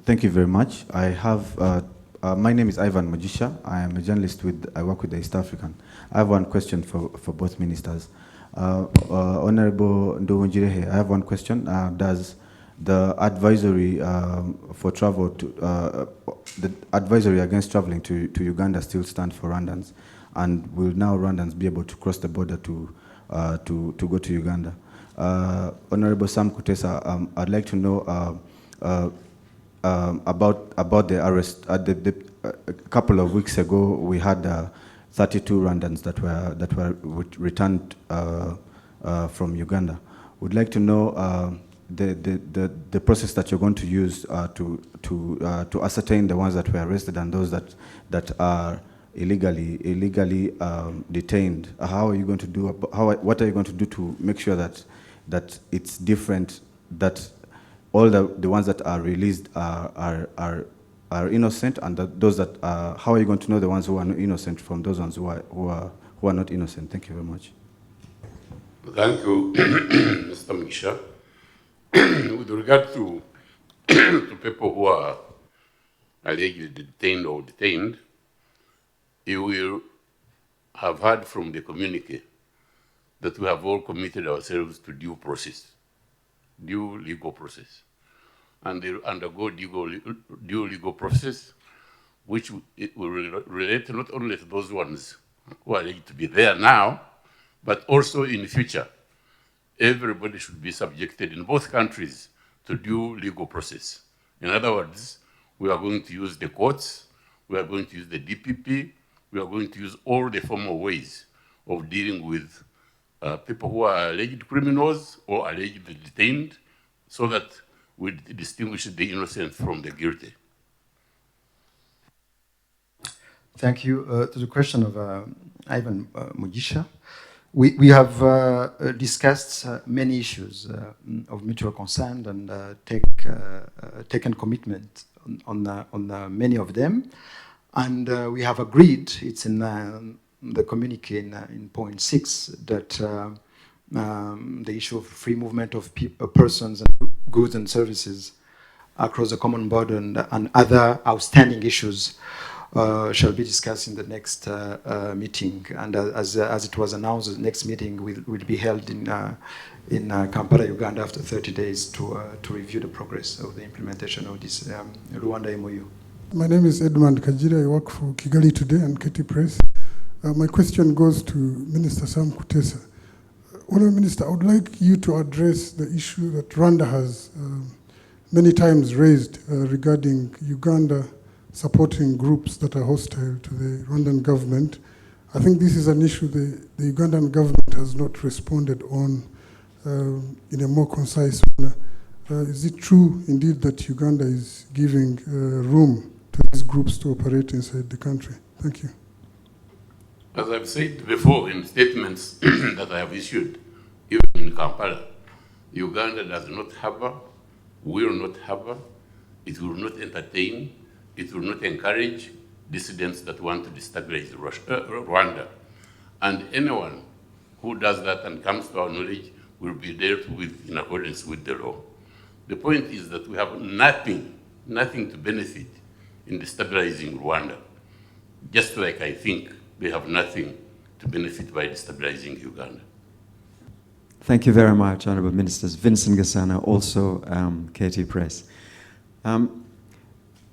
Thank you very much. I have, my name is Ivan Mojisha. I am a journalist I work with the East African. I have one question for both ministers. Honorable Nduhungirehe, I have one question. Does the advisory for travel the advisory against traveling to Uganda still stand for Rwandans? And will now Rwandans be able to cross the border to go to Uganda? Honorable Sam Kutesa, I'd like to know about the arrest. A couple of weeks ago, we had 32 Rwandans that were returned from Uganda. Would like to know the process that you're going to use to ascertain the ones that were arrested and those that are illegally detained. How are you going to do? What are you going to do to make sure that it's different? That all the ones that are released are innocent, and those that are, how are you going to know the ones who are not innocent from those ones who are not innocent? Thank you very much. Thank you, Mr. Misha. With regard to people who are allegedly detained, you will have heard from the communique that we have all committed ourselves to due legal process. And they undergo due legal process, which will relate not only to those ones who are alleged to be there now, but also in the future. Everybody should be subjected in both countries to due legal process. In other words, we are going to use the courts, we are going to use the DPP, we are going to use all the formal ways of dealing with people who are alleged criminals or allegedly detained, so that we distinguish the innocent from the guilty. Thank you. To the question of Ivan Mojisha, we have discussed many issues of mutual concern and taken commitment on many of them. And we have agreed, it's in the communique in point 6, that the issue of free movement of persons and goods and services across the common border and other outstanding issues shall be discussed in the next meeting. And as it was announced, the next meeting will be held in Kampala, Uganda, after 30 days to review the progress of the implementation of this Rwanda MoU. My name is Edmund Kajira. I work for Kigali Today and Keti Press. My question goes to Minister Sam Kutesa. Honourable Minister, I would like you to address the issue that Rwanda has many times raised regarding Uganda supporting groups that are hostile to the Rwandan government. I think this is an issue the Ugandan government has not responded on in a more concise manner. Is it true indeed that Uganda is giving room to these groups to operate inside the country? Thank you. As I've said before in statements that I have issued, even in Kampala, Uganda does not harbor, will not harbor, it will not entertain, it will not encourage dissidents that want to destabilize Rwanda. And anyone who does that and comes to our knowledge will be dealt with in accordance with the law. The point is that we have nothing to benefit in destabilizing Rwanda, just like I think they have nothing to benefit by destabilizing Uganda. Thank you very much, Honourable Ministers. Vincent Gasana, also KT Press.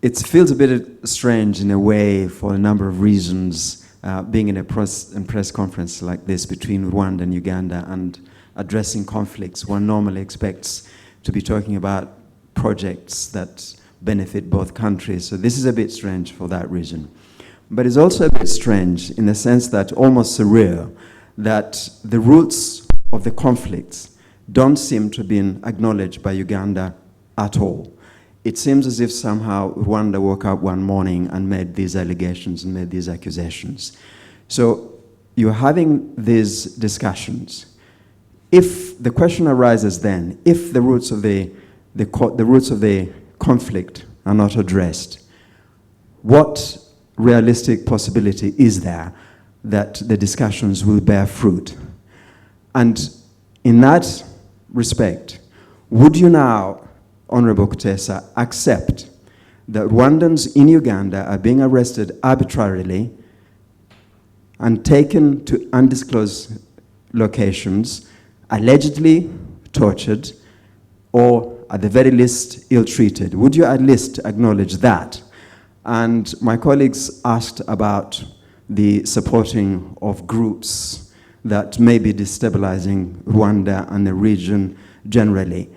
It feels a bit strange in a way for a number of reasons, being in a press conference like this between Rwanda and Uganda and addressing conflicts. One normally expects to be talking about projects that benefit both countries. So this is a bit strange for that reason. But it's also a bit strange in the sense that, almost surreal, that the roots of the conflicts don't seem to have been acknowledged by Uganda at all. It seems as if somehow Rwanda woke up one morning and made these allegations and made these accusations. So you're having these discussions. If the question arises then, if the roots of the conflict are not addressed, what realistic possibility is there that the discussions will bear fruit? And in that respect, would you now, Honourable Kutesa, accept that Rwandans in Uganda are being arrested arbitrarily and taken to undisclosed locations, allegedly tortured, or at the very least ill-treated. Would you at least acknowledge that? And my colleagues asked about the supporting of groups that may be destabilizing Rwanda and the region generally.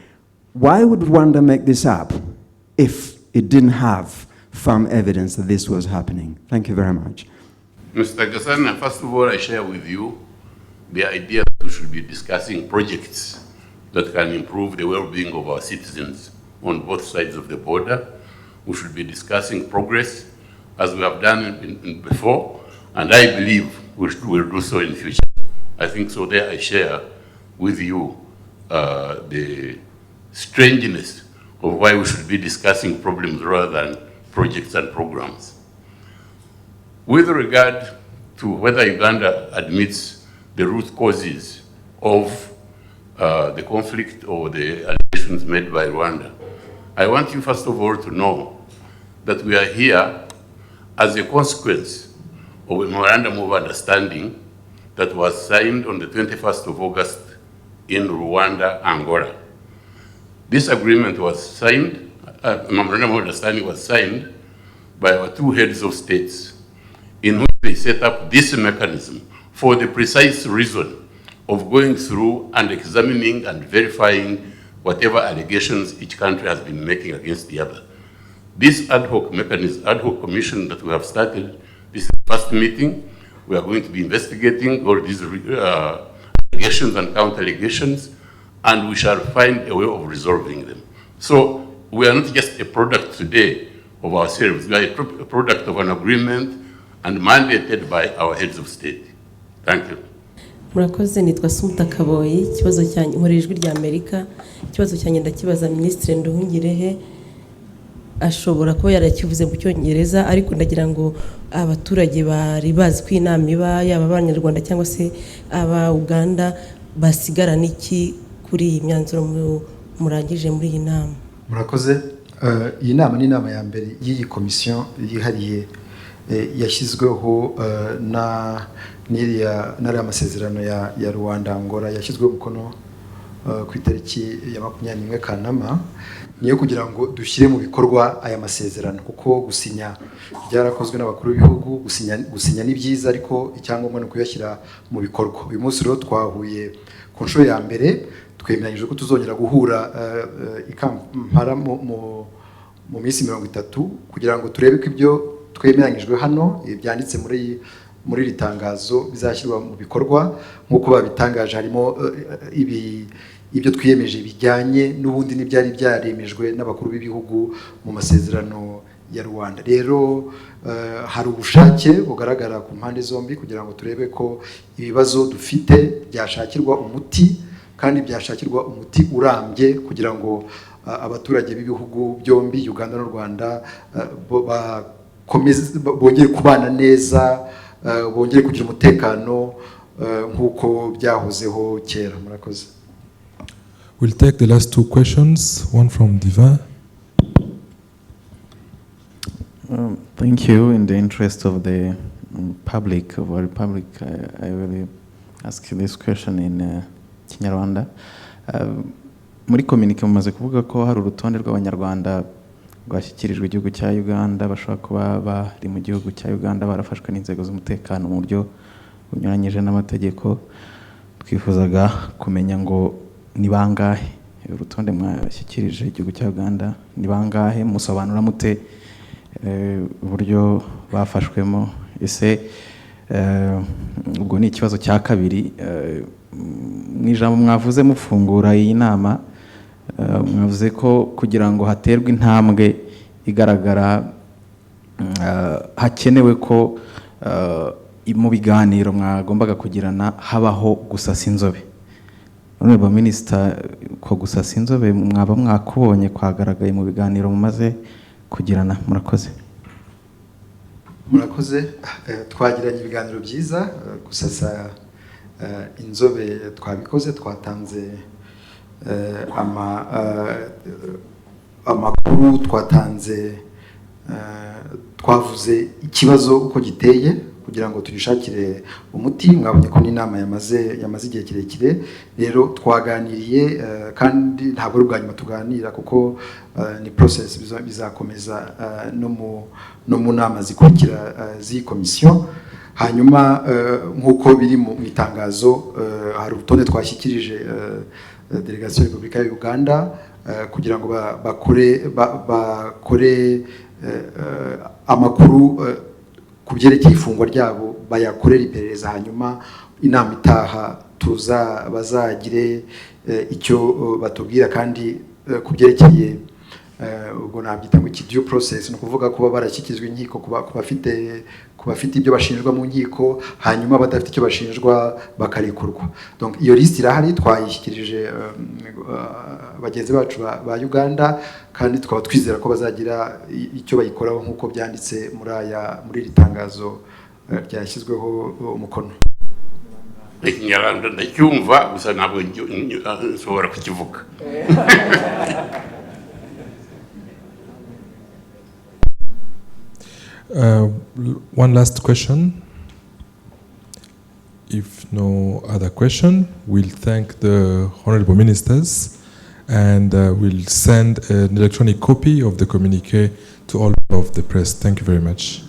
Why would Rwanda make this up if it didn't have firm evidence that this was happening? Thank you very much. Mr. Gasana, first of all, I share with you the idea that we should be discussing projects that can improve the well-being of our citizens on both sides of the border. We should be discussing progress as we have done before, and I believe we will do so in the future. I think so there I share with you the strangeness of why we should be discussing problems rather than projects and programs. With regard to whether Uganda admits the root causes of the conflict or the allegations made by Rwanda, I want you first of all to know that we are here as a consequence of a Memorandum of Understanding that was signed on the 21st of August in Rwanda, Angola. This agreement was signed, Memorandum of Understanding was signed by our two heads of states, in which they set up this mechanism for the precise reason of going through and examining and verifying whatever allegations each country has been making against the other. This ad hoc mechanism, ad hoc commission that we have started, this is the first meeting. We are going to be investigating all these allegations and counter-allegations, and we shall find a way of resolving them. So we are not just a product today of ourselves. We are a product of an agreement and mandated by our heads of state. Thank you. Murakoze, nitwa Sumuta Kaboyi. Ikibazo cyanjye muri ijwi rya Amerika, ikibazo cyanjye ndakibaza Ministre Nduhungirehe. Ashobora kuba yarakivuze mu Cyongereza, ariko ndagira ngo abaturage bari bazi ko inama iba yaba abanyarwanda cyangwa se aba Uganda basigara niki kuri iyi myanzuro murangije muri iyi nama. Murakoze. Iyi nama ni inama ya mbere y'iyi komisiyo yihariye yashyizweho n'ariya amasezerano ya Rwanda Angola yashyizweho umukono ku itariki ya 21 Kanama, niyo kugira ngo dushyire mu bikorwa aya masezerano, kuko gusinya byarakozwe n'abakuru b'ibihugu, gusinya ni byiza, ariko icyangombwa ni kuyashyira mu bikorwa. Uyu munsi rero twahuye ku nshuro ya mbere, twemeranyije ko tuzongera guhura i Kampala mu minsi 30 kugira ngo turebe ko ibyo twemeranyijwe hano byanditse muri ritangazo bizashyirwa mu bikorwa nk'uko babitangaje. Harimo ibyo twiyemeje bijyanye n'ubundi n'ibyari byaremejwe n'abakuru b'ibihugu mu masezerano ya Rwanda. Rero hari ubushake bugaragara ku mpande zombi kugira ngo turebe ko ibibazo dufite byashakirwa umuti, kandi byashakirwa umuti urambye, kugira ngo abaturage b'ibihugu byombi Uganda n'u Rwanda bongere kubana neza, bongere kugira umutekano nk'uko byahozeho kera. Murakoze. We'll take the last two questions, one from Diva. Thank you. In the interest of the public, of our republic, I will ask you this question in Kinyarwanda. Muri communique mumaze kuvuga ko hari urutonde rw'abanyarwanda rwashyikirijwe igihugu cya Uganda bashobora kuba bari mu gihugu cya Uganda barafashwe n'inzego z'umutekano mu buryo bunyuranyije n'amategeko. Twifuzaga kumenya ngo ni bangahe urutonde mwashyikirije igihugu cya Uganda, ni bangahe, musobanura mute uburyo bafashwemo? Ese ubwo ni ikibazo cya kabiri. Mu ijambo mwavuze mufungura iyi nama, mwavuze ko kugira ngo haterwe intambwe igaragara hakenewe ko mu biganiro mwagombaga kugirana habaho gusasa inzobe. Honorable Minister, ko gusasa inzobe mwaba mwakubonye kwagaragaye mu biganiro mumaze kugirana? Murakoze. Murakoze. Twagiranye ibiganiro byiza. Gusasa inzobe twabikoze, twatanze amakuru, twatanze twavuze ikibazo uko giteye kugira ngo tugishakire umuti. Mwabonye ko n'inama yamaze igihe kirekire, rero twaganiriye kandi ntabwo ari ubwa nyuma tuganira kuko ni process bizakomeza no mu nama zikurikira z'iyi komisiyo. Hanyuma nk'uko biri mu itangazo, hari urutonde twashyikirije delegation ya Repubulika ya Uganda kugira ngo bakore amakuru ku byerekeye ifungwa ryabo, bayakorera iperereza, hanyuma inama itaha bazagire icyo batubwira. Kandi ku byerekeye ubwo nabyita ngo due process, ni ukuvuga kuba barashyikirizwa inkiko, ku bafite ibyo bashinjwa mu nkiko, hanyuma badafite icyo bashinjwa bakarekurwa. Donc iyo liste irahari, twayishyikirije bagenzi bacu ba Uganda, kandi tukaba twizera ko bazagira icyo bayikoraho nk'uko byanditse muri iri tangazo ryashyizweho umukono. Ikinyarwanda ndacyumva gusa ntabwo nshobora kukivuga. One last question. If no other question, we'll thank the honorable ministers and we'll send an electronic copy of the communique to all of the press. Thank you very much.